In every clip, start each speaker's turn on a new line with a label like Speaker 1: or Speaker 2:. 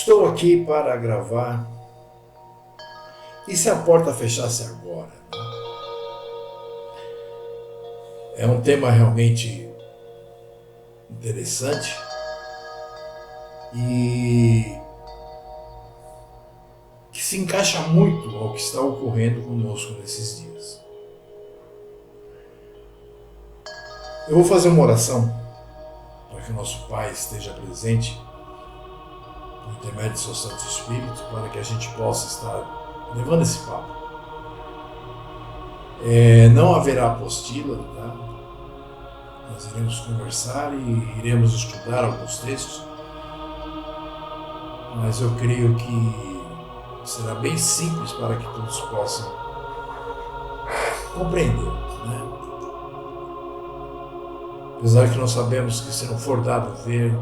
Speaker 1: Estou aqui para gravar. E se a porta fechasse agora? É um tema realmente interessante e que se encaixa muito ao que está ocorrendo conosco nesses dias. Eu vou fazer uma oração para que o nosso Pai esteja presente por intermédio do seu Santo Espírito, para que a gente possa estar levando esse papo. Não haverá apostila, tá? Nós iremos conversar e iremos estudar alguns textos, mas eu creio que será bem simples para que todos possam compreender, né? Apesar que nós sabemos que se não for dado ver,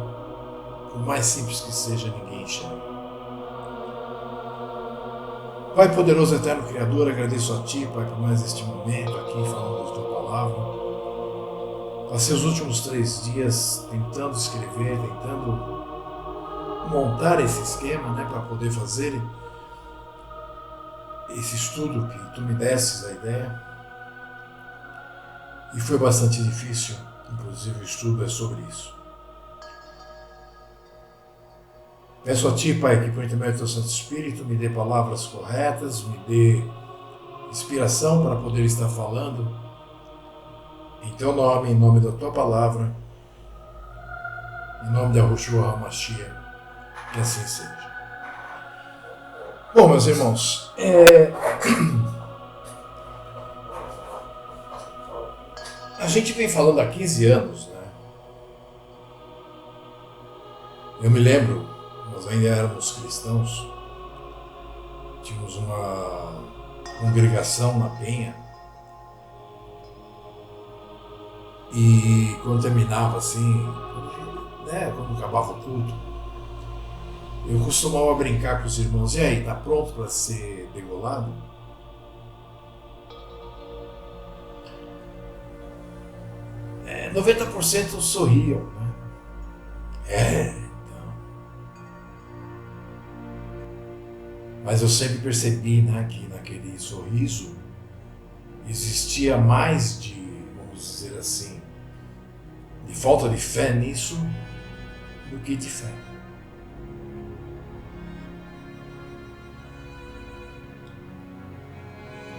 Speaker 1: por mais simples que seja, ninguém enxerga. Pai poderoso, eterno Criador, agradeço a Ti, Pai, por mais este momento aqui falando da Tua Palavra. Passei os últimos 3 dias tentando escrever, tentando montar esse esquema, né, para poder fazer esse estudo que Tu me desses a ideia. E foi bastante difícil, inclusive o estudo é sobre isso. Peço a Ti, Pai, que por intermédio do Teu Santo Espírito me dê palavras corretas, me dê inspiração para poder estar falando em Teu nome, em nome da Tua Palavra, em nome de Yahushua HaMashiach, que assim seja. Bom, meus irmãos, a gente vem falando há 15 anos, né? Eu me lembro, nós ainda éramos cristãos, tínhamos uma congregação na Penha, e quando terminava assim, né, quando acabava o culto, eu costumava brincar com os irmãos: e aí, tá pronto para ser degolado? 90% sorriam, né? Então. Mas eu sempre percebi, né, que naquele sorriso existia mais de, vamos dizer assim, de falta de fé nisso do que de fé.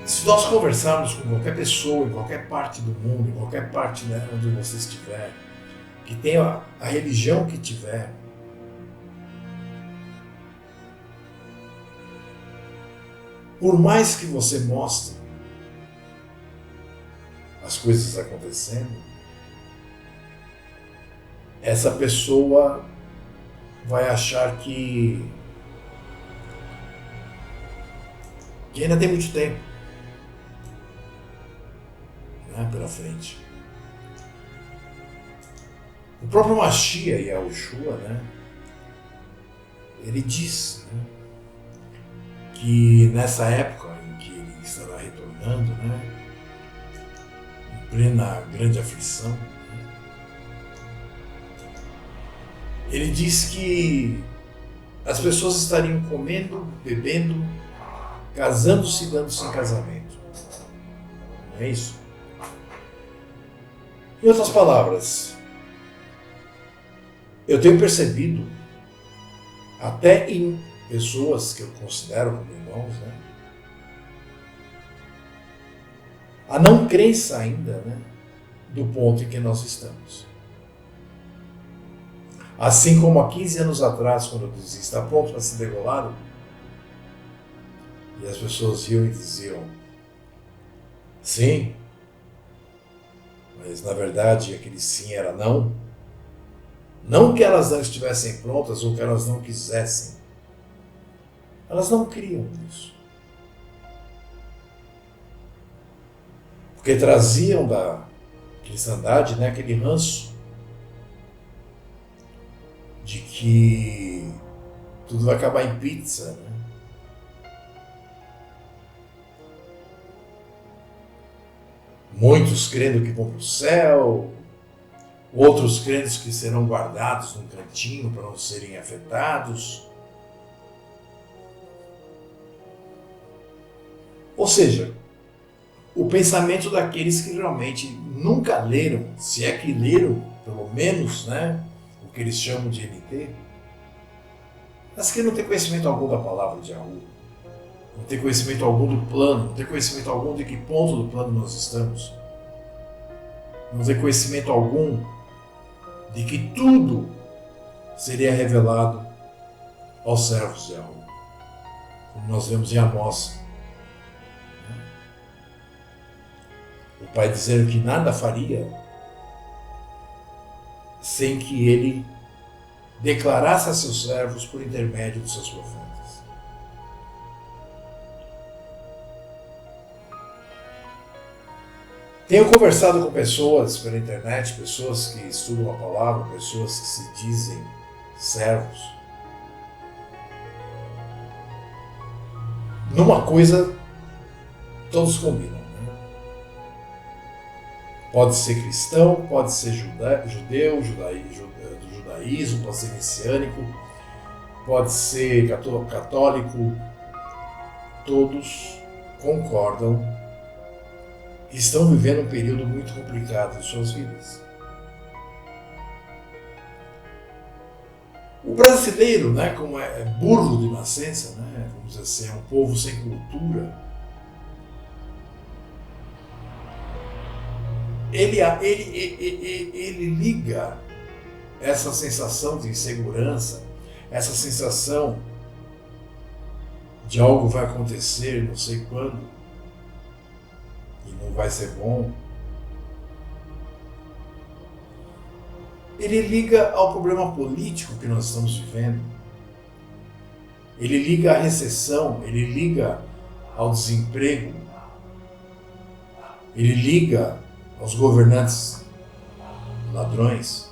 Speaker 1: Se nós conversarmos com qualquer pessoa, em qualquer parte do mundo, em qualquer parte, né, onde você estiver, que tenha a religião que tiver, por mais que você mostre as coisas acontecendo, essa pessoa vai achar que ainda tem muito tempo, né, pela frente. O próprio Mashiach, Yahushua, né, ele diz, né, que nessa época em que ele estará retornando, né, em plena grande aflição, ele diz que as pessoas estariam comendo, bebendo, casando-se e dando-se em casamento. Não é isso? Em outras palavras, eu tenho percebido, até em pessoas que eu considero como irmãos, né, a não crença ainda, né, do ponto em que nós estamos. Assim como há 15 anos atrás, quando eu dizia: está pronto para ser degolado? E as pessoas riam e diziam: sim. Mas na verdade aquele sim era não. Não que elas não estivessem prontas ou que elas não quisessem. Elas não criam isso. Porque traziam da cristandade, né, aquele ranço de que tudo vai acabar em pizza, né? Muitos crendo que vão para o céu, outros crendo que serão guardados num cantinho para não serem afetados. Ou seja, o pensamento daqueles que realmente nunca leram, se é que leram, pelo menos, né, o que eles chamam de NT, mas que não tem conhecimento algum da palavra de Yahweh, não tem conhecimento algum do plano, não tem conhecimento algum de que ponto do plano nós estamos, não tem conhecimento algum de que tudo seria revelado aos servos de Yahweh, como nós vemos em Amós. O pai dizendo que nada faria sem que ele declarasse a seus servos por intermédio dos seus profetas. Tenho conversado com pessoas pela internet, pessoas que estudam a palavra, pessoas que se dizem servos. Numa coisa, todos combinam. Pode ser cristão, pode ser judeu, do judaísmo, pode ser messiânico, pode ser católico. Todos concordam que estão vivendo um período muito complicado em suas vidas. O brasileiro, né, como é burro de nascença, né, vamos dizer assim, é um povo sem cultura, ele liga essa sensação de insegurança, essa sensação de algo vai acontecer, não sei quando, e não vai ser bom. Ele liga ao problema político que nós estamos vivendo. Ele liga à recessão, ele liga ao desemprego, ele liga aos governantes ladrões.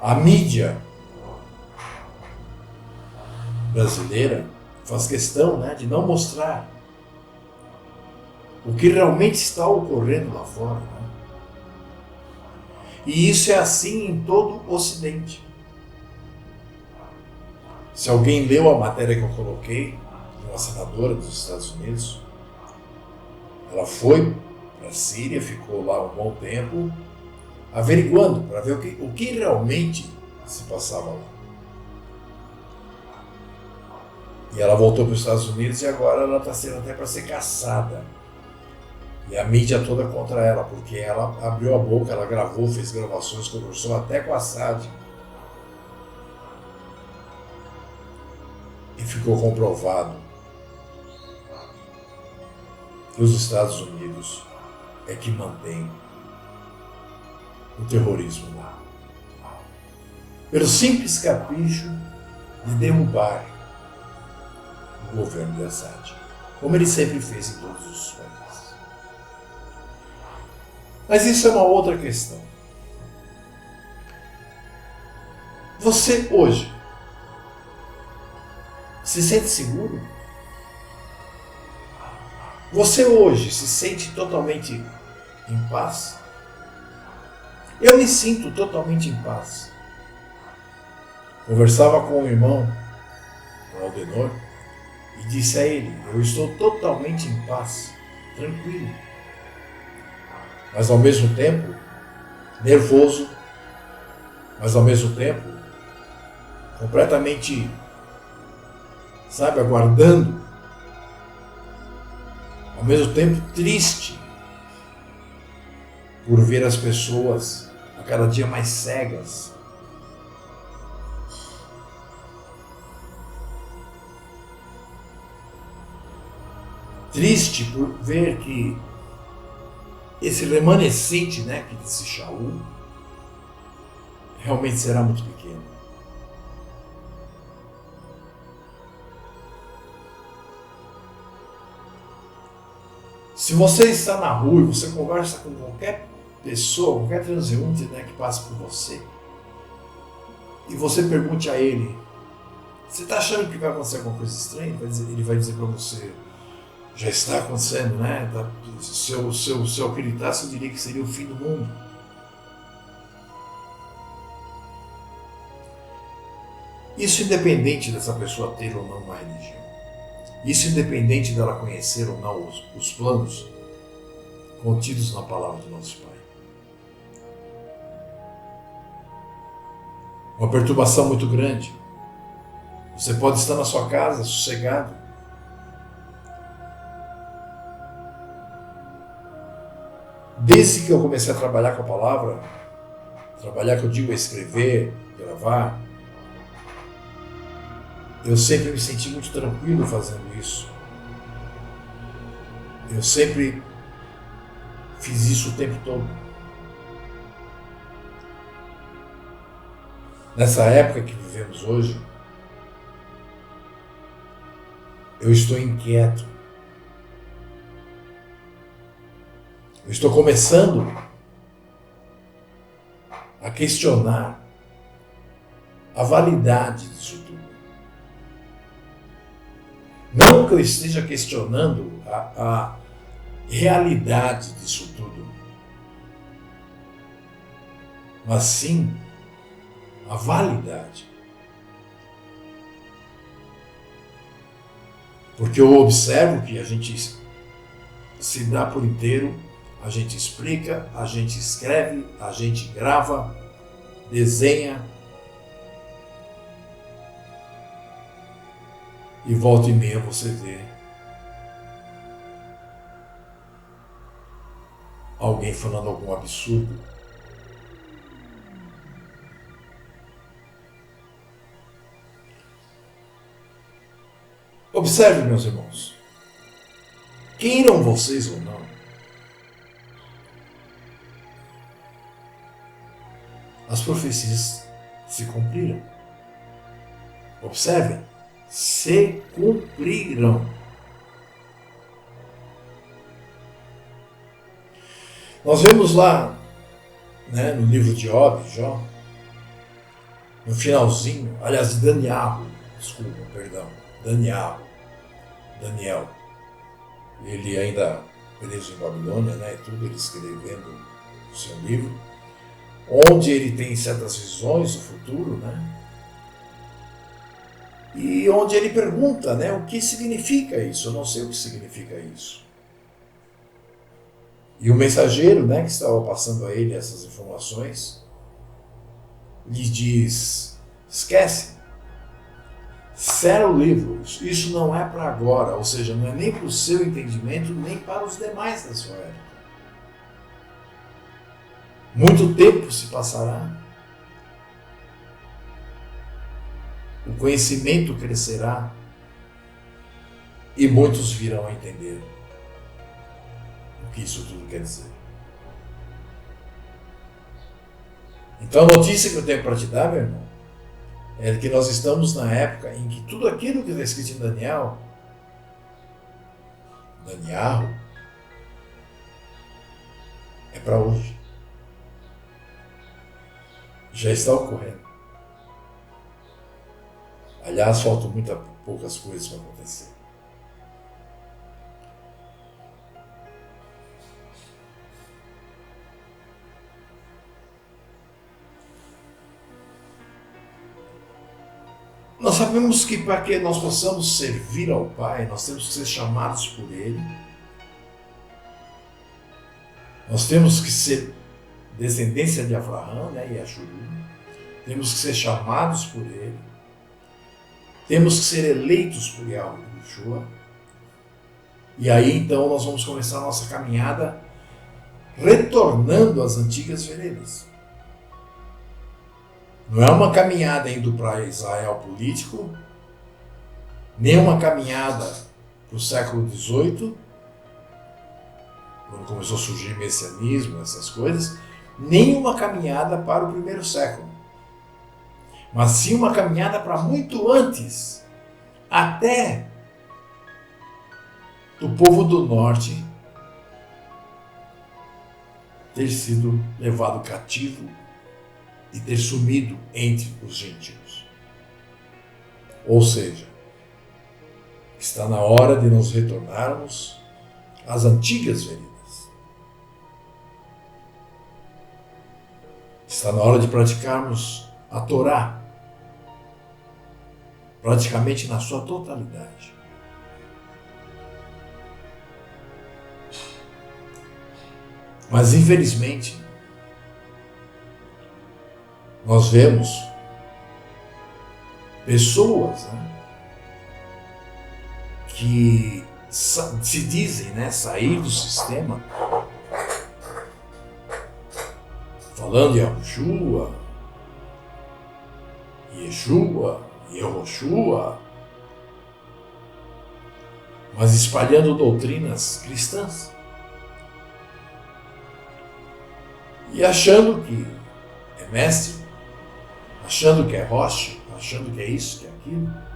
Speaker 1: A mídia brasileira faz questão, né, de não mostrar o que realmente está ocorrendo lá fora. Né? E isso é assim em todo o Ocidente. Se alguém leu a matéria que eu coloquei, uma senadora dos Estados Unidos, ela foi para a Síria, ficou lá um bom tempo, averiguando para ver o que realmente se passava lá. E ela voltou para os Estados Unidos e agora ela está sendo até para ser caçada. E a mídia toda contra ela, porque ela abriu a boca, ela gravou, fez gravações, conversou até com a Assad. E ficou comprovado que os Estados Unidos é que mantém o terrorismo lá. Pelo simples capricho de derrubar o governo de Assad, como ele sempre fez em todos os países. Mas isso é uma outra questão. Você hoje se sente seguro? Você hoje se sente totalmente em paz? Eu me sinto totalmente em paz. Conversava com um irmão, o Aldenor, e disse a ele: eu estou totalmente em paz, tranquilo. Mas ao mesmo tempo, nervoso, mas ao mesmo tempo, completamente, aguardando, ao mesmo tempo triste por ver as pessoas a cada dia mais cegas. Triste por ver que esse remanescente, né, que disse Shaul, realmente será muito pequeno. Se você está na rua e você conversa com qualquer pessoa, qualquer transeunte, né, que passa por você, e você pergunte a ele: você está achando que vai acontecer alguma coisa estranha? Ele vai dizer para você: já está acontecendo, né? Se eu acreditasse, eu diria que seria o fim do mundo. Isso independente dessa pessoa ter ou não uma religião. Isso independente dela conhecer ou não os planos contidos na palavra do nosso Pai. Uma perturbação muito grande. Você pode estar na sua casa, sossegado. Desde que eu comecei a trabalhar com a palavra, trabalhar que eu digo é escrever, gravar, eu sempre me senti muito tranquilo fazendo isso. Eu sempre fiz isso o tempo todo. Nessa época que vivemos hoje, eu estou inquieto. Eu estou começando a questionar a validade disso tudo. Não que eu esteja questionando a realidade disso tudo, mas sim a validade. Porque eu observo que a gente se dá por inteiro, a gente explica, a gente escreve, a gente grava, desenha, e volta e meia você vê alguém falando algum absurdo. Observe, meus irmãos, queiram vocês ou não, as profecias se cumpriram. Observem, se cumpriram. Nós vemos lá, no livro de Jó, no finalzinho, aliás, de Daniel, Daniel, ele ainda preso em Babilônia, e tudo, ele escrevendo o seu livro, onde ele tem certas visões do futuro, e onde ele pergunta, o que significa isso? Eu não sei o que significa isso. E o mensageiro, que estava passando a ele essas informações, lhe diz: esquece, sela o livro, isso não é para agora, ou seja, não é nem para o seu entendimento, nem para os demais da sua época. Muito tempo se passará, o conhecimento crescerá e muitos virão a entender o que isso tudo quer dizer. Então a notícia que eu tenho para te dar, meu irmão, é que nós estamos na época em que tudo aquilo que está escrito em Daniel, é para hoje. Já está ocorrendo. Aliás, faltam poucas coisas para acontecer. Nós sabemos que para que nós possamos servir ao Pai, nós temos que ser chamados por Ele. Nós temos que ser descendência de Abraão, e Ashuru. Temos que ser chamados por Ele. Temos que ser eleitos por Yahushua. E aí então nós vamos começar a nossa caminhada retornando às antigas veredas. Não é uma caminhada indo para Israel político, nem uma caminhada para o século XVIII, quando começou a surgir messianismo, essas coisas, nem uma caminhada para o primeiro século, mas sim uma caminhada para muito antes, até do povo do norte ter sido levado cativo e ter sumido entre os gentios. Ou seja, está na hora de nos retornarmos às antigas veredas. Está na hora de praticarmos a Torá. praticamente na sua totalidade. Mas infelizmente, nós vemos pessoas, né, que se dizem, né, sair do sistema, falando em Yahushua, Yeshua, Yehoshua, mas espalhando doutrinas cristãs e achando que é mestre, achando que é rocha, achando que é isso, que é aquilo.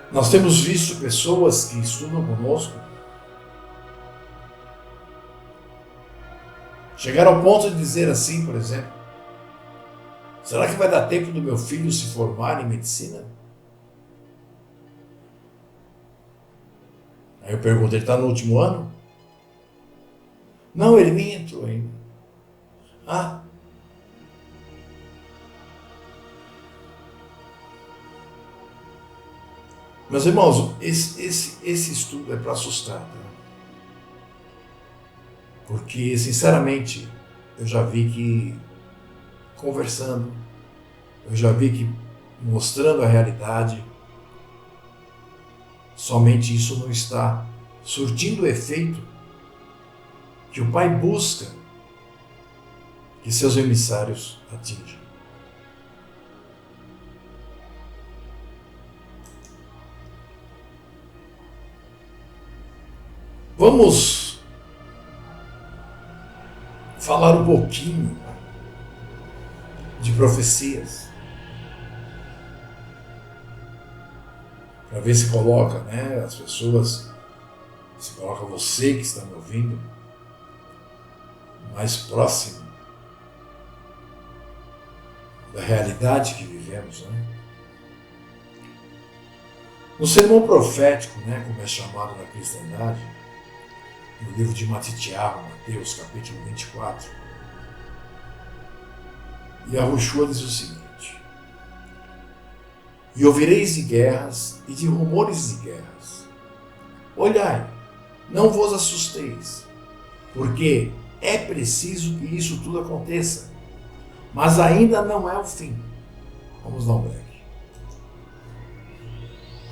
Speaker 1: Nós temos visto pessoas que estudam conosco chegar ao ponto de dizer assim, por exemplo: será que vai dar tempo do meu filho se formar em medicina? Aí eu pergunto, ele está no último ano? Não, ele nem entrou ainda. Ah. Meus irmãos, esse estudo é para assustar, tá? Porque, sinceramente, eu já vi que, conversando, eu já vi que, mostrando a realidade, somente isso não está surtindo o efeito que o Pai busca que seus emissários atinjam. Vamos falar um pouquinho de profecias, para ver se coloca, né, as pessoas, se coloca você que está me ouvindo mais próximo da realidade que vivemos, né? No sermão profético, né, como é chamado na cristandade, no livro de Matitiahu, Mateus, capítulo 24, Yahushua diz o seguinte: e ouvireis de guerras e de rumores de guerras. Olhai, não vos assusteis, porque é preciso que isso tudo aconteça, mas ainda não é o fim. Vamos dar um break.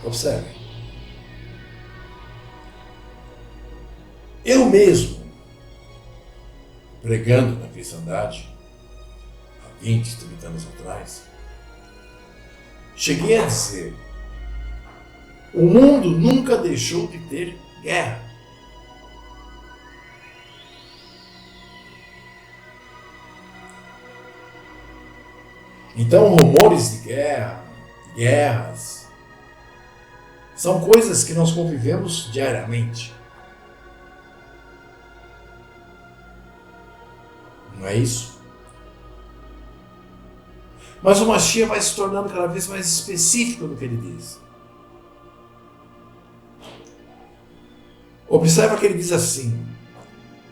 Speaker 1: Observem. Eu mesmo, pregando na cristandade, há 20, 30 anos atrás, cheguei a dizer: o mundo nunca deixou de ter guerra. Então, rumores de guerra, guerras, são coisas que nós convivemos diariamente. Não é isso? Mas o Mashiach vai se tornando cada vez mais específico no que ele diz. Observa que ele diz assim: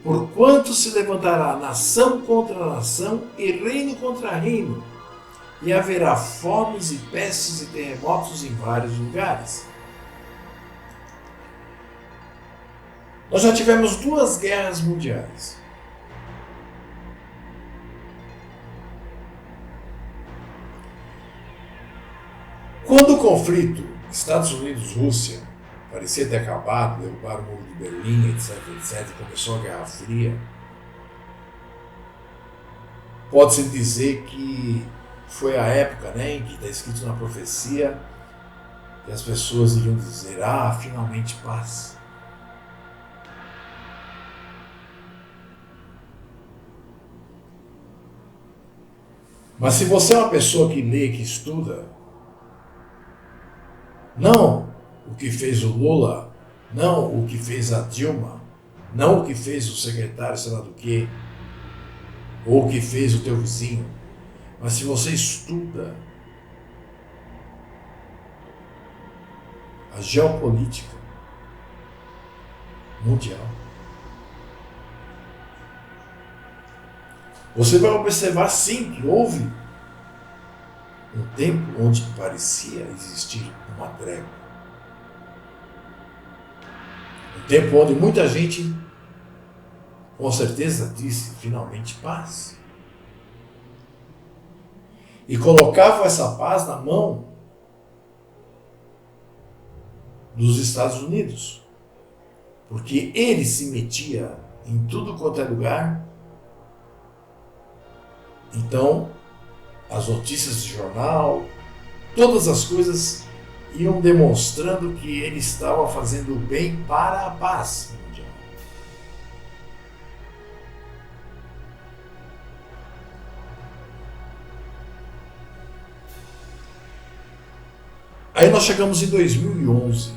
Speaker 1: porquanto se levantará nação contra nação e reino contra reino, e haverá fomes e pestes e terremotos em vários lugares. Nós já tivemos 2 guerras mundiais. Quando o conflito Estados Unidos-Rússia parecia ter acabado, derrubaram o muro de Berlim, etc, etc, começou a Guerra Fria, pode-se dizer que foi a época, né, em que está escrito na profecia que as pessoas iriam dizer: ah, finalmente paz. Mas se você é uma pessoa que lê, que estuda, não o que fez o Lula, não o que fez a Dilma, não o que fez o secretário, sei lá do que, ou o que fez o teu vizinho, mas se você estuda a geopolítica, mundial. Você vai observar sim que houve um tempo onde parecia existir uma trégua. Um tempo onde muita gente, com certeza, disse finalmente paz. E colocava essa paz na mão dos Estados Unidos, porque ele se metia em tudo quanto é lugar. Então, as notícias de jornal, todas as coisas iam demonstrando que ele estava fazendo o bem para a paz mundial. Aí nós chegamos em 2011,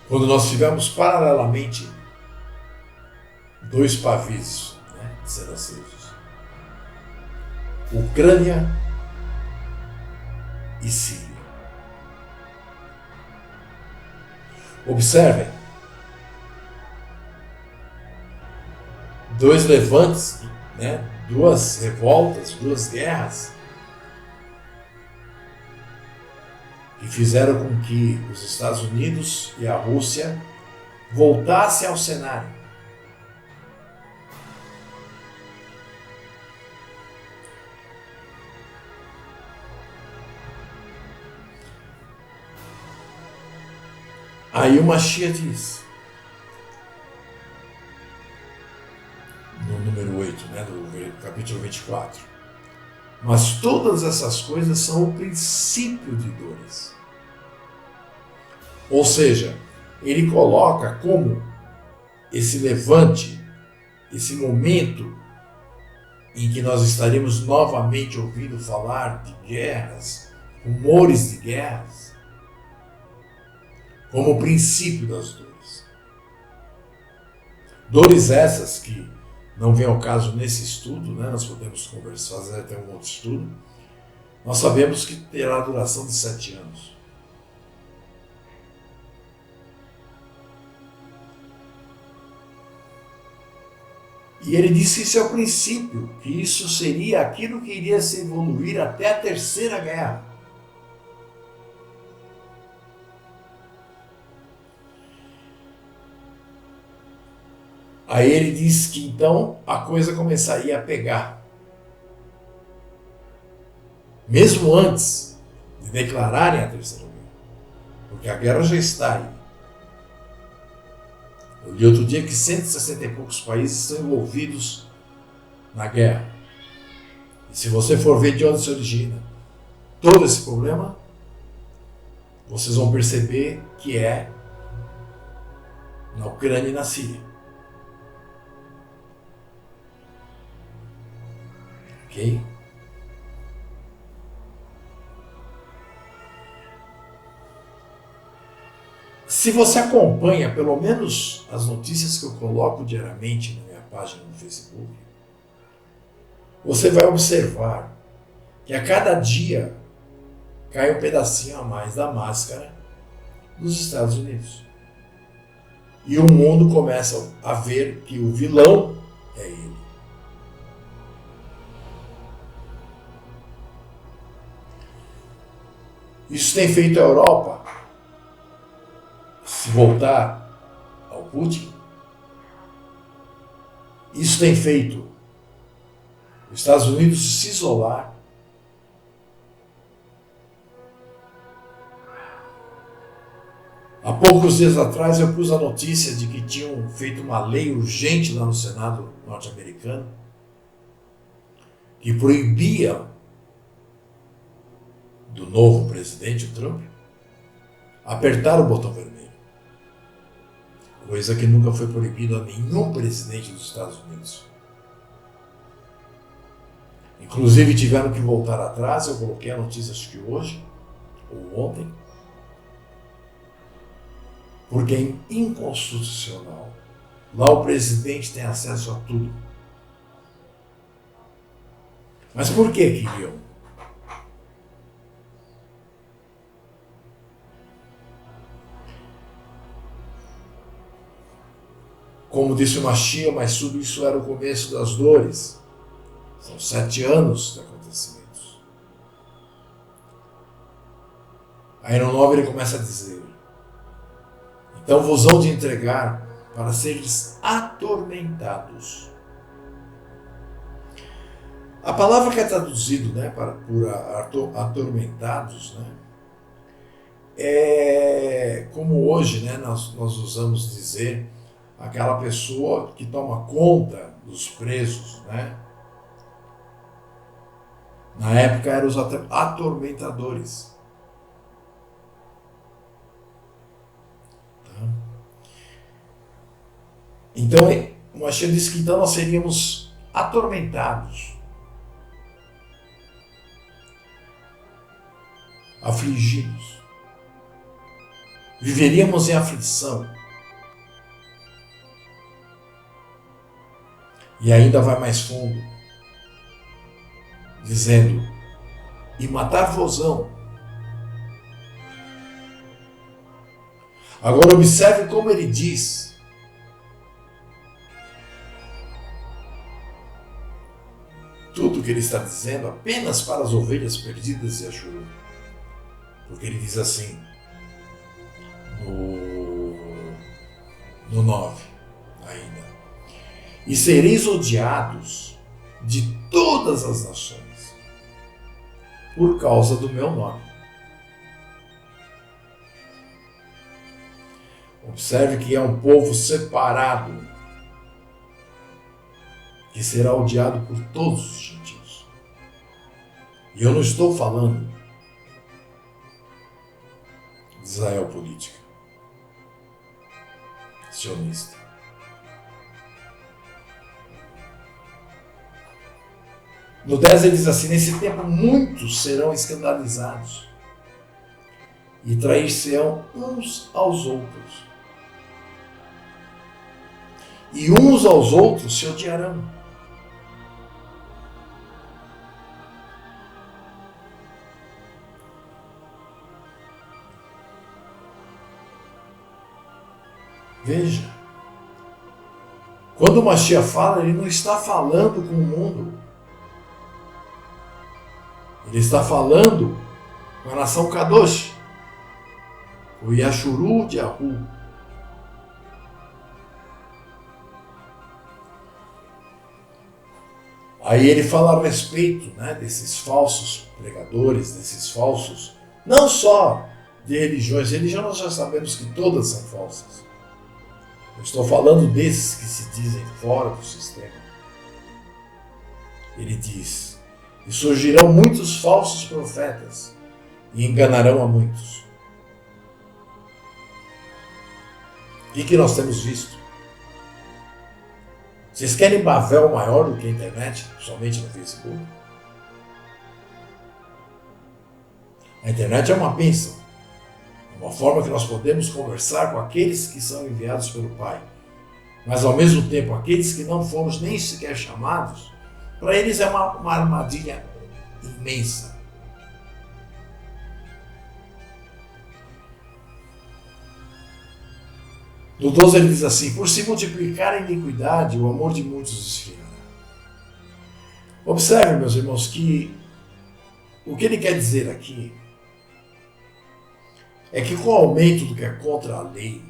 Speaker 1: quando nós tivemos paralelamente dois pavis, né, sendo acesos. Ucrânia e Síria. Observem, dois levantes, né, duas revoltas, duas guerras, que fizeram com que os Estados Unidos e a Rússia voltassem ao cenário. Aí o Mashiach diz, no número 8, né, do capítulo 24, mas todas essas coisas são o princípio de dores. Ou seja, ele coloca como esse levante, esse momento em que nós estaremos novamente ouvindo falar de guerras, rumores de guerras, como o princípio das dores. Dores essas que não vem ao caso nesse estudo, né? Nós podemos conversar, fazer até um outro estudo. Nós sabemos que terá a duração de 7 anos. E ele disse que isso é o princípio, que isso seria aquilo que iria se evoluir até a terceira guerra. Aí ele diz que então a coisa começaria a pegar. Mesmo antes de declararem a terceira guerra. Porque a guerra já está aí. Eu li outro dia que 160 e poucos países estão envolvidos na guerra. E se você for ver de onde se origina todo esse problema, vocês vão perceber que é na Ucrânia e na Síria. Ok? Se você acompanha pelo menos as notícias que eu coloco diariamente na minha página no Facebook, você vai observar que a cada dia cai um pedacinho a mais da máscara dos Estados Unidos. E o mundo começa a ver que o vilão é ele. Isso tem feito a Europa se voltar ao Putin. Isso tem feito os Estados Unidos se isolar. Há poucos dias atrás eu pus a notícia de que tinham feito uma lei urgente lá no Senado norte-americano que proibia do novo presidente, o Trump, apertar o botão vermelho. Coisa que nunca foi proibida a nenhum presidente dos Estados Unidos. Inclusive tiveram que voltar atrás, eu coloquei a notícia acho que hoje, ou ontem, porque é inconstitucional. Lá o presidente tem acesso a tudo. Mas por que queriam? Como disse o Mashiach, mas tudo isso era o começo das dores. São 7 anos de acontecimentos. Aí no 9 ele começa a dizer: então vos hão de entregar para seres atormentados. A palavra que é traduzido, né, por atormentados, né, é como hoje, né, nós usamos dizer aquela pessoa que toma conta dos presos, né? Na época eram os atormentadores. Tá? Então, o Mashiach disse que então nós seríamos atormentados, afligidos, viveríamos em aflição. E ainda vai mais fundo, dizendo: e matar-vos-ão. Agora observe como ele diz: tudo que ele está dizendo apenas para as ovelhas perdidas de Ashuru. Porque ele diz assim, no 9 ainda: e sereis odiados de todas as nações por causa do meu nome. Observe que é um povo separado, que será odiado por todos os gentios. E eu não estou falando de Israel política, sionista. No 10 ele diz assim: nesse tempo muitos serão escandalizados e trair-se-ão uns aos outros, e uns aos outros se odiarão. Veja, quando o Mashiach fala, ele não está falando com o mundo. Ele está falando com a nação Kadosh, o Yashuru de Ahu. Aí ele fala a respeito, né, desses falsos pregadores, desses falsos, não só de religiões. Religião nós já sabemos que todas são falsas. Eu estou falando desses que se dizem fora do sistema. Ele diz: e surgirão muitos falsos profetas e enganarão a muitos. O que nós temos visto? Vocês querem Babel maior do que a internet, somente no Facebook? A internet é uma bênção. É uma forma que nós podemos conversar com aqueles que são enviados pelo Pai. Mas ao mesmo tempo, aqueles que não fomos nem sequer chamados, para eles é uma armadilha imensa. No 12 ele diz assim: por se multiplicar a iniquidade, o amor de muitos esfriará. Observe, meus irmãos, que o que ele quer dizer aqui é que com o aumento do que é contra a lei,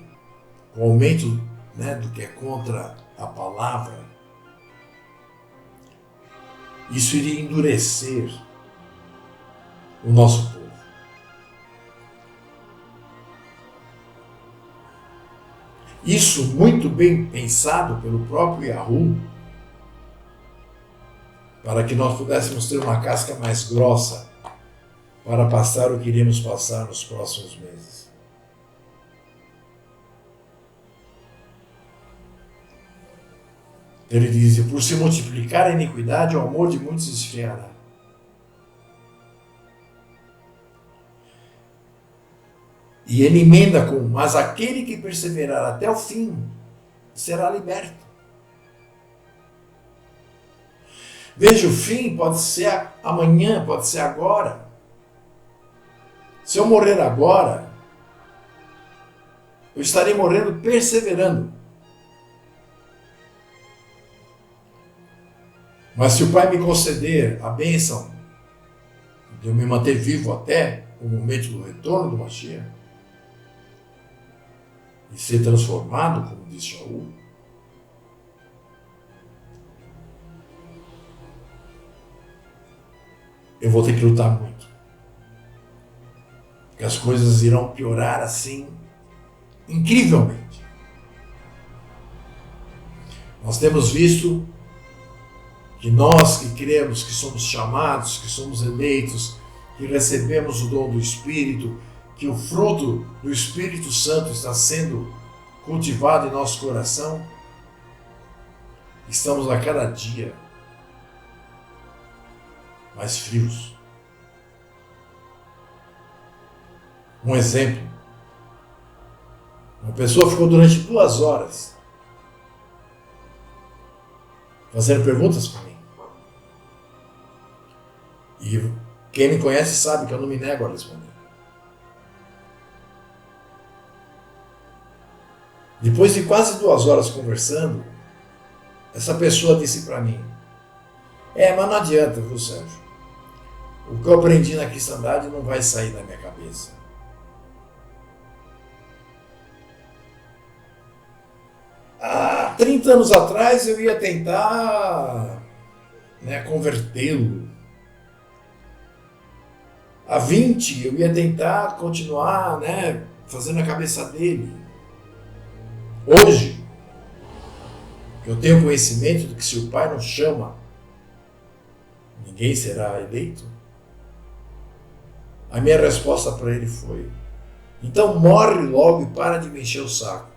Speaker 1: com o aumento, né, do que é contra a palavra, isso iria endurecer o nosso povo. Isso muito bem pensado pelo próprio Yahu, para que nós pudéssemos ter uma casca mais grossa para passar o que iremos passar nos próximos meses. Ele diz: por se multiplicar a iniquidade, o amor de muitos se esfriará. E ele emenda com: mas aquele que perseverar até o fim será liberto. Veja, o fim pode ser amanhã, pode ser agora. Se eu morrer agora, eu estarei morrendo perseverando. Mas se o Pai me conceder a bênção de eu me manter vivo até o momento do retorno do Mashiach e ser transformado, como disse Shaul, eu vou ter que lutar muito. Porque as coisas irão piorar assim, incrivelmente. Nós temos visto que nós que cremos, que somos chamados, que somos eleitos, que recebemos o dom do Espírito, que o fruto do Espírito Santo está sendo cultivado em nosso coração, estamos a cada dia mais frios. Um exemplo: uma pessoa ficou durante 2 horas fazendo perguntas para mim. E quem me conhece sabe que eu não me nego a responder. Depois de quase 2 horas conversando, essa pessoa disse para mim: mas não adianta, viu, Sérgio? O que eu aprendi na cristandade não vai sair da minha cabeça. Há 30 anos atrás eu ia tentar convertê-lo. Há 20 eu ia tentar continuar fazendo a cabeça dele. Hoje, eu tenho conhecimento de que se o Pai não chama, ninguém será eleito. A minha resposta para ele foi: então morre logo e para de me encher o saco.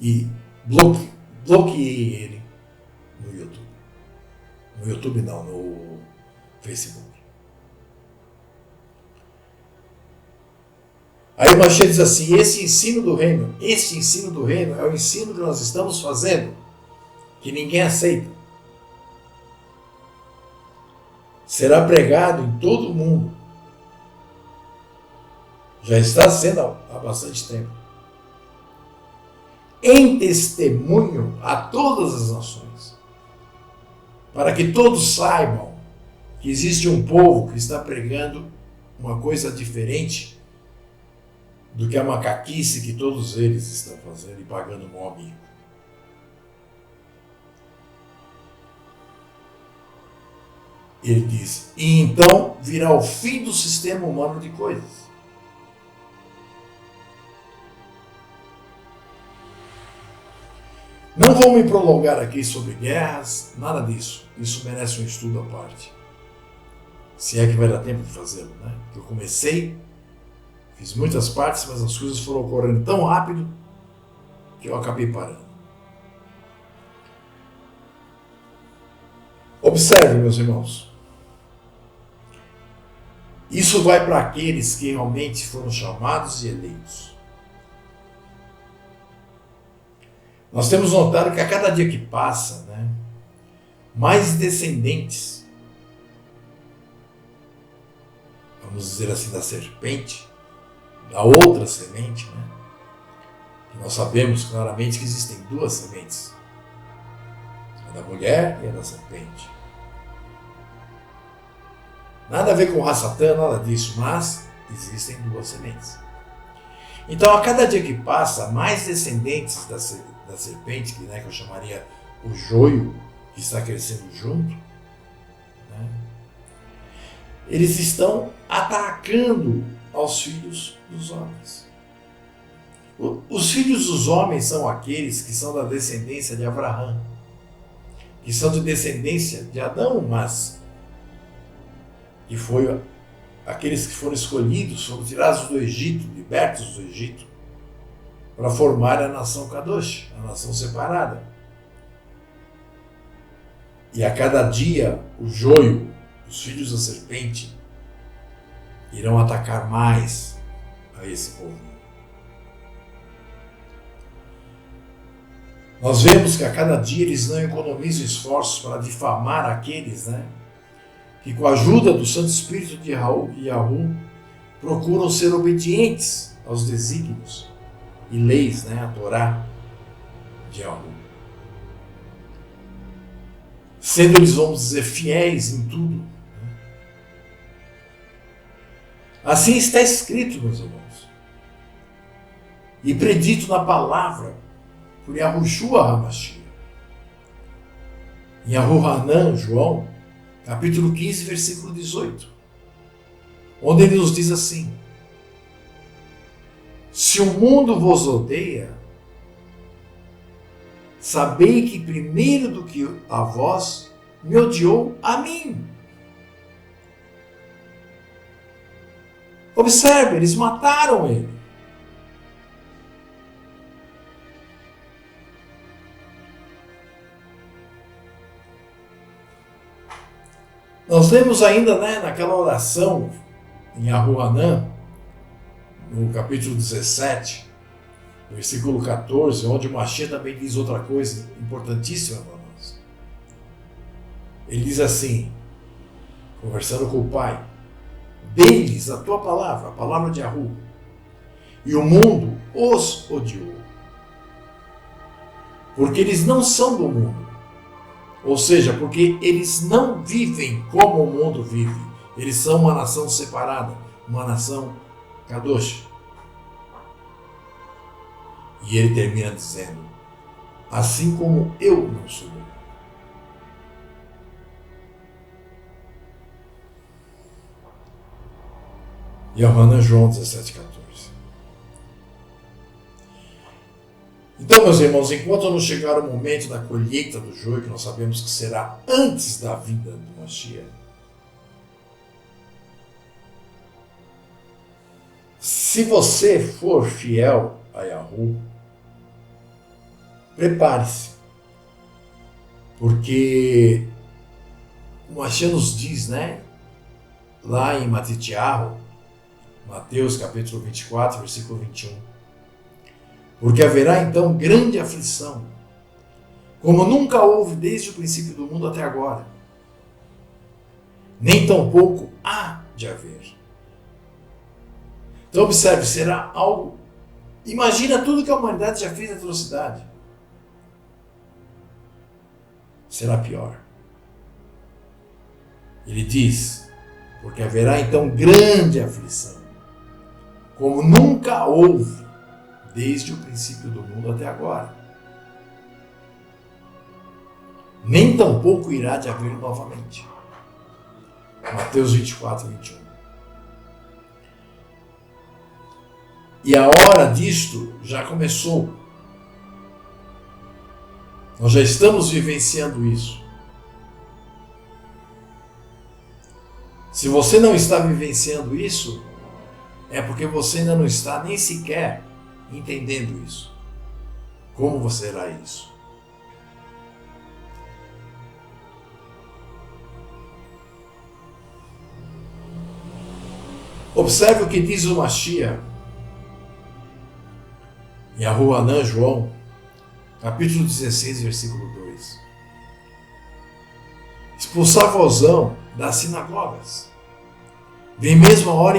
Speaker 1: E bloqueei ele no YouTube. No YouTube não, no Facebook. Aí o Mashiach diz assim: este ensino do reino é o ensino que nós estamos fazendo, que ninguém aceita. Será pregado em todo o mundo. Já está sendo há bastante tempo. Em testemunho a todas as nações, para que todos saibam que existe um povo que está pregando uma coisa diferente do que a macaquice que todos eles estão fazendo e pagando um amigo. Ele diz: e então virá o fim do sistema humano de coisas. Não vou me prolongar aqui sobre guerras, nada disso. Isso merece um estudo à parte. Se é que vai dar tempo de fazê-lo, né? Eu comecei, fiz muitas partes, mas as coisas foram ocorrendo tão rápido que eu acabei parando. Observe, meus irmãos. Isso vai para aqueles que realmente foram chamados e eleitos. Nós temos notado que a cada dia que passa, mais descendentes, vamos dizer assim, da serpente, da outra semente, que nós sabemos claramente que existem 2 sementes, a da mulher e a da serpente. Nada a ver com Rassatã, nada disso, mas existem 2 sementes. Então, a cada dia que passa, mais descendentes da serpente, que eu chamaria o joio, que está crescendo junto, eles estão atacando aos filhos dos homens. Os filhos dos homens são aqueles que são da descendência de Abraão, que são de descendência de Adão, mas que foi aqueles que foram escolhidos, foram tirados do Egito, libertos do Egito, para formar a nação Kadosh, a nação separada. E a cada dia o joio, os filhos da serpente, irão atacar mais a esse povo. Nós vemos que a cada dia eles não economizam esforços para difamar aqueles, que com a ajuda do Santo Espírito de Yahu procuram ser obedientes aos desígnios e leis, a Torá de Yahu. sendo eles, vamos dizer, fiéis em tudo. Assim está escrito, meus irmãos, e predito na palavra por Yahushua HaMashiach. Em Yahuhanan, João, capítulo 15, versículo 18, onde ele nos diz assim: se o mundo vos odeia, sabei que primeiro do que a vós, me odiou a mim. Observe, eles mataram ele. Nós lemos ainda, naquela oração em Yahuhanan, no capítulo 17, versículo 14, onde o Mashiach também diz outra coisa importantíssima para nós. Ele diz assim, conversando com o Pai: dei-lhes a tua palavra, a palavra de Yahu, e o mundo os odiou, porque eles não são do mundo, ou seja, porque eles não vivem como o mundo vive. Eles são uma nação separada, uma nação Kadosh. E ele termina dizendo: assim como eu não sou do mundo. Yahuhanan, João 17, 14. Então, meus irmãos, enquanto não chegar o momento da colheita do joio, que nós sabemos que será antes da vinda do Mashiach, se você for fiel a Yahu, prepare-se, porque o Mashiach nos diz, lá em Matitiahu, Mateus capítulo 24, versículo 21, porque haverá então grande aflição, como nunca houve desde o princípio do mundo até agora, nem tampouco há de haver. Então observe, será algo... Imagina tudo que a humanidade já fez de atrocidade. Será pior. Ele diz, porque haverá então grande aflição, como nunca houve desde o princípio do mundo até agora. Nem tampouco irá de haver novamente. Mateus 24, 21. E a hora disto já começou. Nós já estamos vivenciando isso. Se você não está vivenciando isso, é porque você ainda não está nem sequer entendendo isso. Como será isso? Observe o que diz o Mashiach em Yahuhanan, João, capítulo 16, versículo 2. Expulsar-vos-ão das sinagogas. Vem mesmo a hora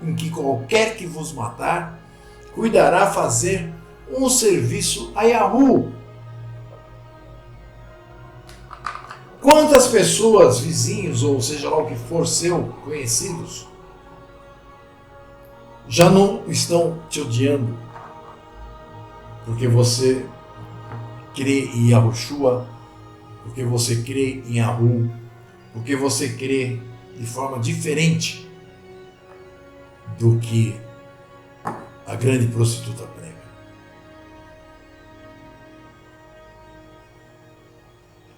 Speaker 1: em que qualquer que vos matar cuidará fazer um serviço a Yahu. Quantas pessoas, vizinhos, ou seja lá o que for seu, conhecidos, já não estão te odiando porque você crê em Yahushua, porque você crê em Yahu, porque você crê de forma diferente do que a grande prostituta prega.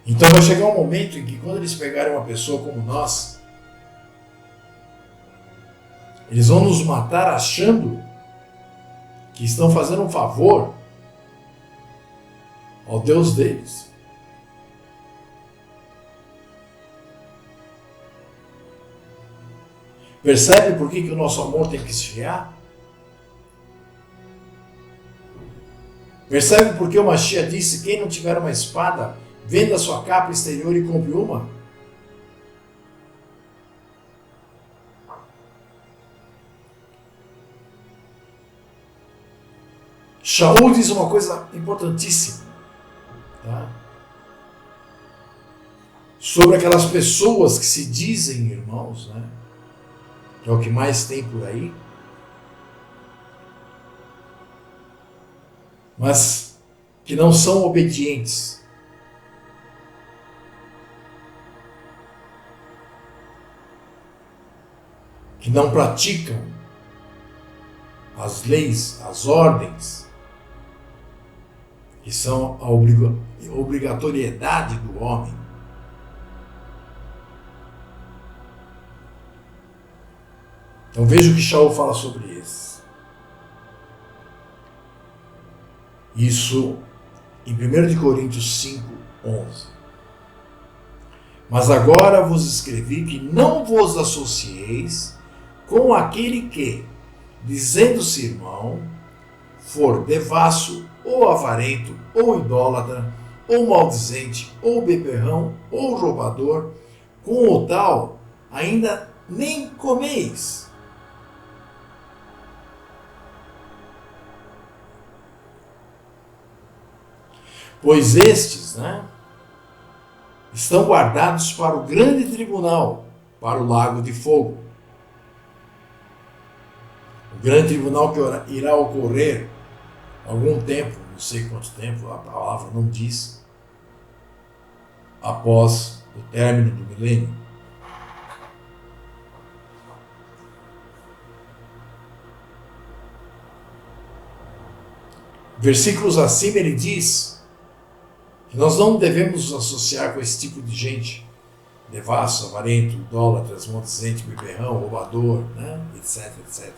Speaker 1: Então vai chegar um momento em que, quando eles pegarem uma pessoa como nós, eles vão nos matar achando que estão fazendo um favor ao Deus deles. Percebe por que o nosso amor tem que esfriar? Percebe por que o Mashiach disse: quem não tiver uma espada, venda sua capa exterior e compre uma? Shaul diz uma coisa importantíssima. Tá? sobre aquelas pessoas que se dizem irmãos, né? Que é o que mais tem por aí, mas que não são obedientes. Que não praticam as leis, as ordens, que são a obrigatoriedade do homem. Então veja o que Shaul fala sobre isso. Isso em 1 Coríntios 5:11. Mas agora vos escrevi que não vos associeis com aquele que, dizendo-se irmão, for devasso, ou avarento, ou idólatra, ou maldizente, ou beberrão, ou roubador, com o tal ainda nem comeis. Pois estes, estão guardados para o grande tribunal, para o lago de fogo. O grande tribunal que irá ocorrer algum tempo, não sei quanto tempo, a palavra não diz, após o término do milênio. Versículos acima ele diz que nós não devemos nos associar com esse tipo de gente, devasso, avarento, idólatra, maldizente, beberrão, roubador, etc, etc.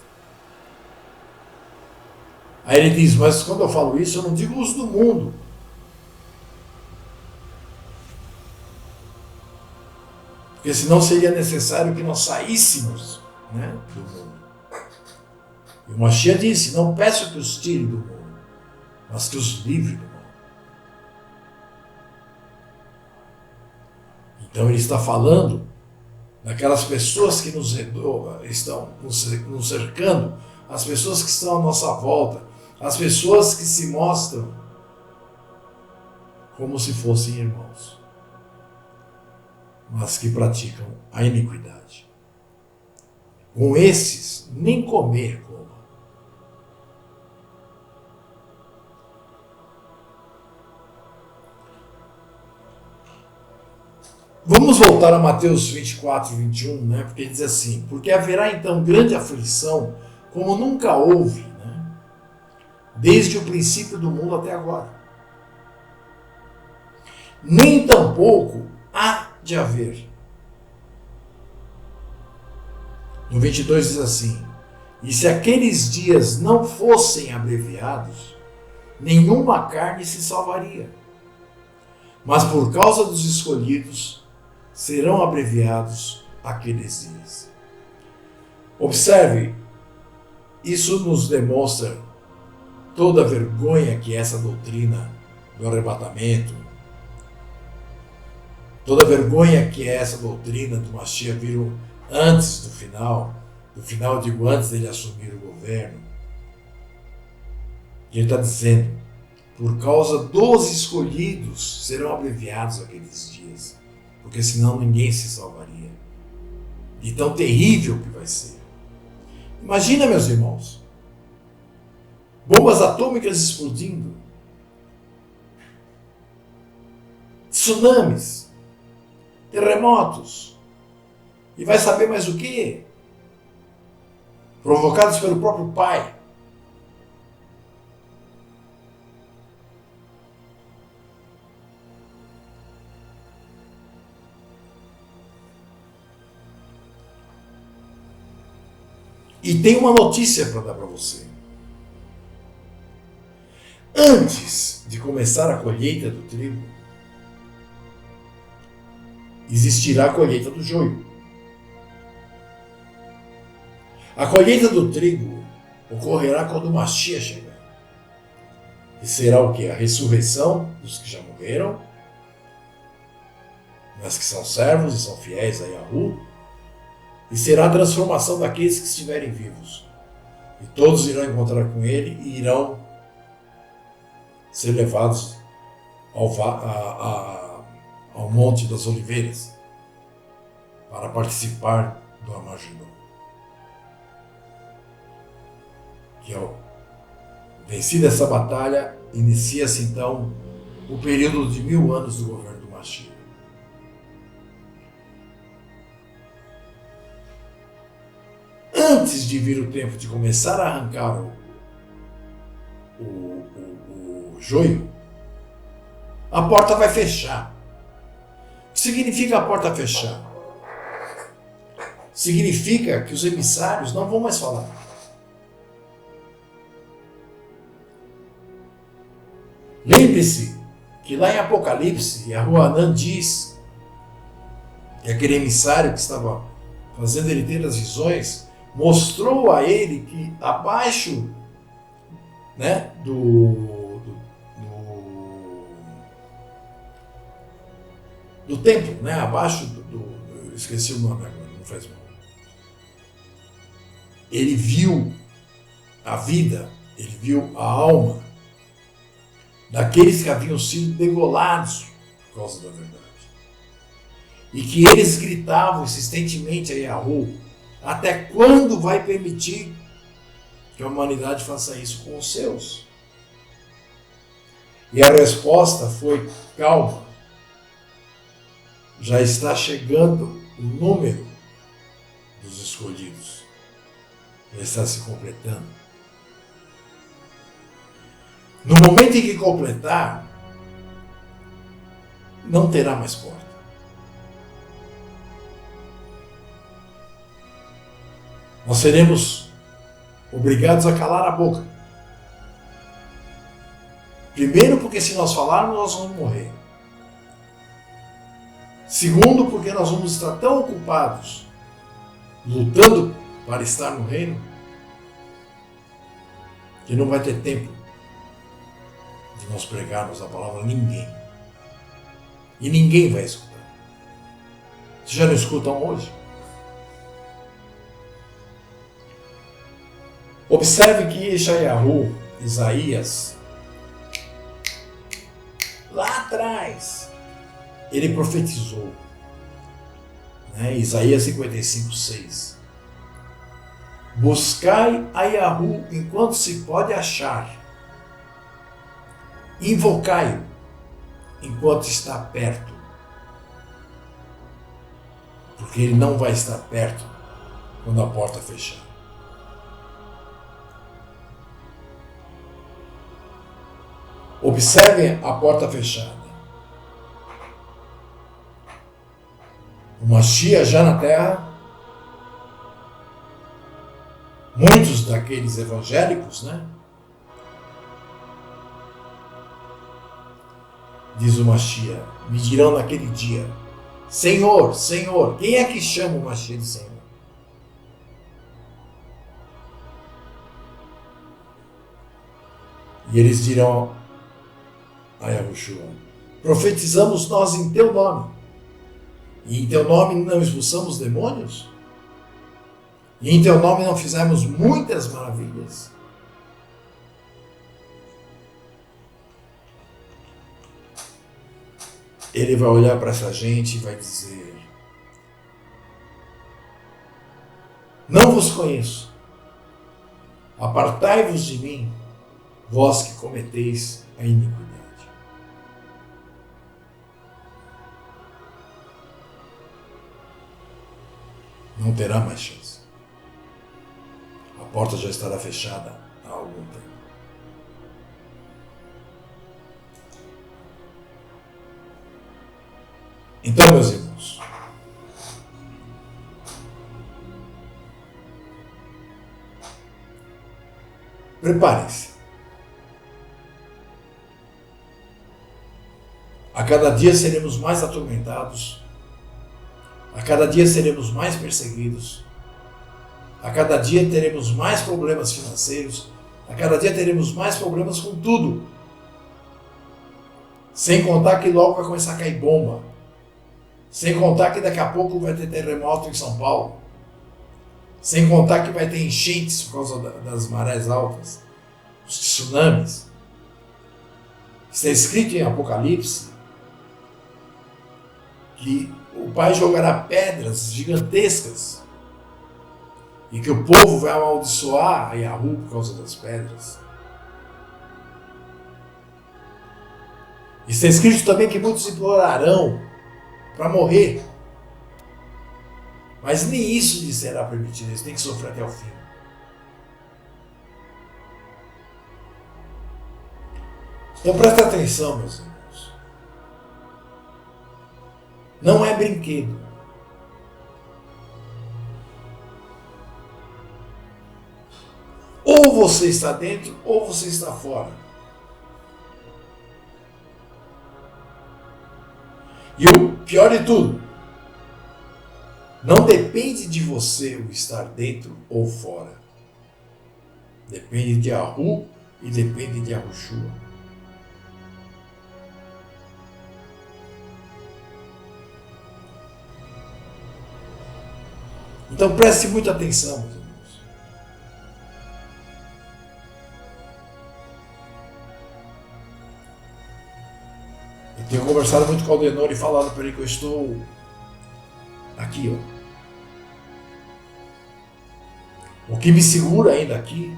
Speaker 1: Aí ele diz, mas quando eu falo isso, eu não digo os do mundo. Porque senão seria necessário que nós saíssemos do mundo. E o Mashiach disse, não peço que os tire do mundo, mas que os livre do mundo. Então ele está falando daquelas pessoas que estão nos cercando, as pessoas que estão à nossa volta, as pessoas que se mostram como se fossem irmãos, mas que praticam a iniquidade. Com esses, nem comer coma. Vamos voltar a Mateus 24, 21, porque ele diz assim, porque haverá então grande aflição, como nunca houve, desde o princípio do mundo até agora. Nem tampouco há de haver. No 22 diz assim, e se aqueles dias não fossem abreviados, nenhuma carne se salvaria. Mas por causa dos escolhidos, serão abreviados aqueles dias. Observe, isso nos demonstra toda a vergonha que essa doutrina do arrebatamento, toda a vergonha que essa doutrina do Mashiach virou antes do final digo antes dele assumir o governo. E ele está dizendo, por causa dos escolhidos serão abreviados aqueles dias, porque senão ninguém se salvaria. E tão terrível que vai ser. Imagina, meus irmãos, bombas atômicas explodindo, tsunamis, terremotos, e vai saber mais o quê? Provocados pelo próprio Pai. E tem uma notícia para dar para você. Antes de começar a colheita do trigo, existirá a colheita do joio. A colheita do trigo ocorrerá quando o Mashiach chegar. E será o quê? A ressurreição dos que já morreram, mas que são servos e são fiéis a Yahu, e será a transformação daqueles que estiverem vivos. E todos irão encontrar com ele e irão ser levados ao Monte das Oliveiras para participar do Armagedon. Que vencida essa batalha, inicia-se então o período de 1000 anos do governo do Mashiach. Antes de vir o tempo de começar a arrancar o joio, a porta vai fechar. O que significa a porta fechar? Significa que os emissários não vão mais falar. Lembre-se que lá em Apocalipse, Yahuanã diz que aquele emissário que estava fazendo ele ter as visões, mostrou a ele que abaixo, né, do templo, né, abaixo eu esqueci o nome agora, não faz mal. Ele viu a vida, ele viu a alma daqueles que haviam sido degolados por causa da verdade. E que eles gritavam insistentemente a Yahu: até quando vai permitir que a humanidade faça isso com os seus? E a resposta foi: calma, já está chegando o número dos escolhidos, já está se completando. No momento em que completar, não terá mais porta. Nós seremos obrigados a calar a boca. Primeiro, porque se nós falarmos, nós vamos morrer. Segundo, porque nós vamos estar tão ocupados lutando para estar no reino que não vai ter tempo de nós pregarmos a palavra a ninguém. E ninguém vai escutar. Vocês já não escutam hoje? Observe que Yeshayahu, Isaías, lá atrás, ele profetizou, né? Isaías 55:6. Buscai a Yahu enquanto se pode achar, invocai-o enquanto está perto, porque ele não vai estar perto quando a porta fechar. Observem a porta fechada. O Mashiach já na terra. Muitos daqueles evangélicos, né? Diz o Mashiach, me dirão naquele dia: Senhor, Senhor, quem é que chama o Mashiach de Senhor? E eles dirão a Yahushua: profetizamos nós em teu nome, e em teu nome não expulsamos demônios? E em teu nome não fizemos muitas maravilhas? Ele vai olhar para essa gente e vai dizer: não vos conheço, apartai-vos de mim, vós que cometeis a iniquidade. Não terá mais chance. A porta já estará fechada há algum tempo. Então, meus irmãos, preparem-se. A cada dia seremos mais atormentados. A cada dia seremos mais perseguidos. A cada dia teremos mais problemas financeiros. A cada dia teremos mais problemas com tudo. Sem contar que logo vai começar a cair bomba. Sem contar que daqui a pouco vai ter terremoto em São Paulo. Sem contar que vai ter enchentes por causa das marés altas. Os tsunamis. Está escrito em Apocalipse que o Pai jogará pedras gigantescas e que o povo vai amaldiçoar a Yahu por causa das pedras. Está escrito também que muitos implorarão para morrer, mas nem isso lhes será permitido, eles têm que sofrer até o fim. Então presta atenção, meus irmãos. Não é brinquedo. Ou você está dentro, ou você está fora. E o pior de tudo, não depende de você o estar dentro ou fora. Depende de Yahu e depende de Yahushua. Então preste muita atenção, meus irmãos. Eu tenho conversado muito com o Aldenor e falado para ele que eu estou aqui, ó. O que me segura ainda aqui,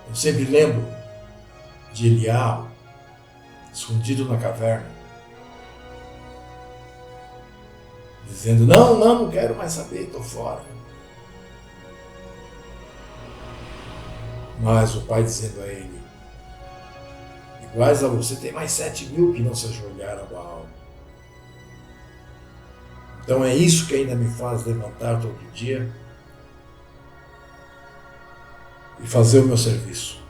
Speaker 1: eu sempre lembro de Eliahu, escondido na caverna, dizendo, não quero mais saber, estou fora. Mas o Pai dizendo a ele, iguais a você, tem mais 7.000 que não se ajoelharam a Baal. Então é isso que ainda me faz levantar todo dia e fazer o meu serviço.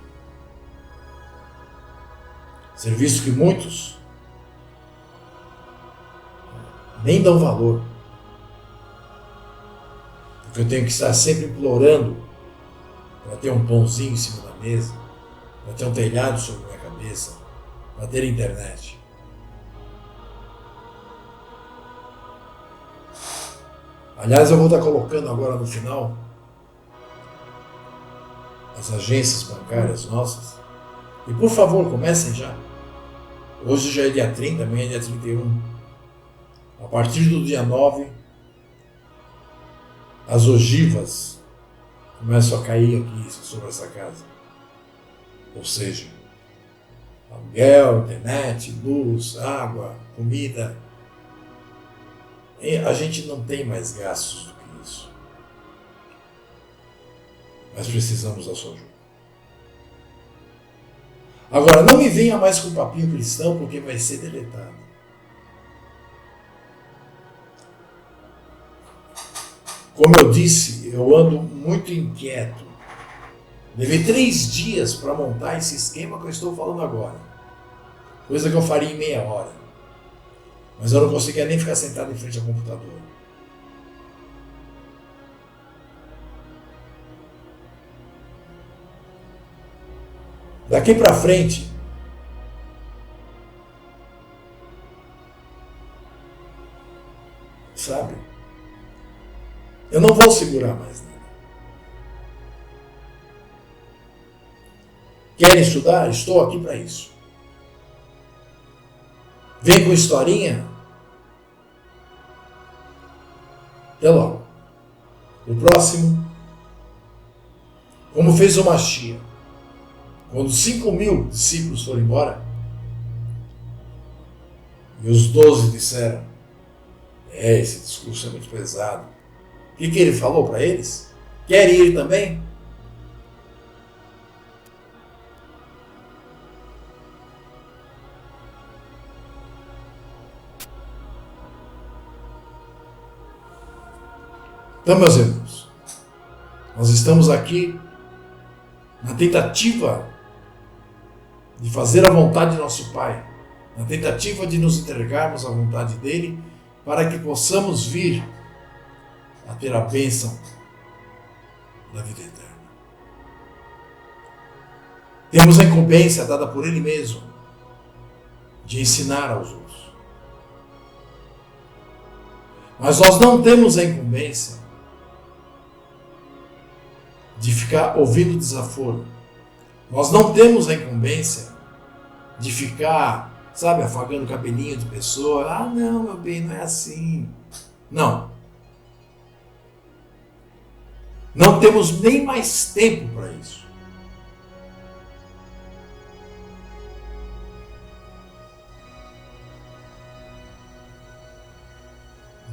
Speaker 1: Serviço que muitos nem dão valor. Porque eu tenho que estar sempre implorando para ter um pãozinho em cima da mesa, para ter um telhado sobre a minha cabeça, para ter internet. Aliás, eu vou estar colocando agora no final as agências bancárias nossas. E por favor, comecem já. Hoje já é dia 30, amanhã é dia 31. A partir do dia 9, as ogivas começam a cair aqui sobre essa casa. Ou seja, aluguel, internet, luz, água, comida. E a gente não tem mais gastos do que isso. Mas precisamos da sua ajuda. Agora, não me venha mais com papinho cristão, porque vai ser deletado. Como eu disse, eu ando muito inquieto. Levei 3 dias para montar esse esquema que eu estou falando agora. Coisa que eu faria em meia hora. Mas eu não conseguia nem ficar sentado em frente ao computador. Daqui para frente, sabe? Eu não vou segurar mais nada. Querem estudar? Estou aqui para isso. Vem com historinha? Até logo. O próximo, como fez o Mashiach, quando 5.000 discípulos foram embora, e os 12 disseram, esse discurso é muito pesado. O que ele falou para eles? Querem ir também? Então, meus irmãos, nós estamos aqui na tentativa de fazer a vontade de nosso Pai, na tentativa de nos entregarmos à vontade dele, para que possamos vir a ter a bênção da vida eterna. Temos a incumbência dada por ele mesmo de ensinar aos outros. Mas nós não temos a incumbência de ficar ouvindo desaforo. Nós não temos a incumbência de ficar sabe, afagando o cabelinho de pessoa. Ah, não, meu bem, não é assim. Não. Não temos nem mais tempo para isso.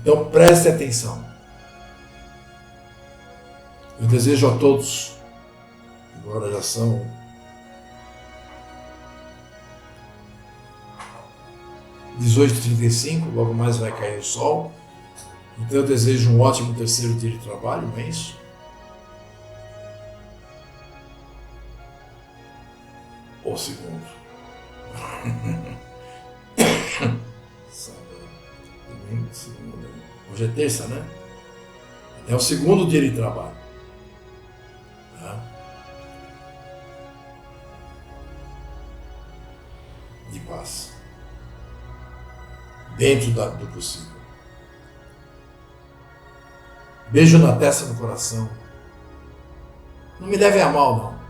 Speaker 1: Então preste atenção. Eu desejo a todos, agora já são 18h35, logo mais vai cair o sol. Então eu desejo um ótimo terceiro dia de trabalho, não é isso? Ou segundo. Sábado, domingo, segunda. Hoje é terça, né? É o segundo dia de trabalho. Tá? De paz. Dentro do possível. Beijo na testa, no coração. Não me leve a mal, não.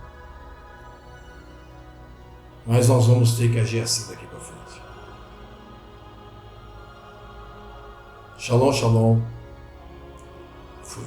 Speaker 1: Mas nós vamos ter que agir assim daqui para frente. Shalom, shalom. Fui.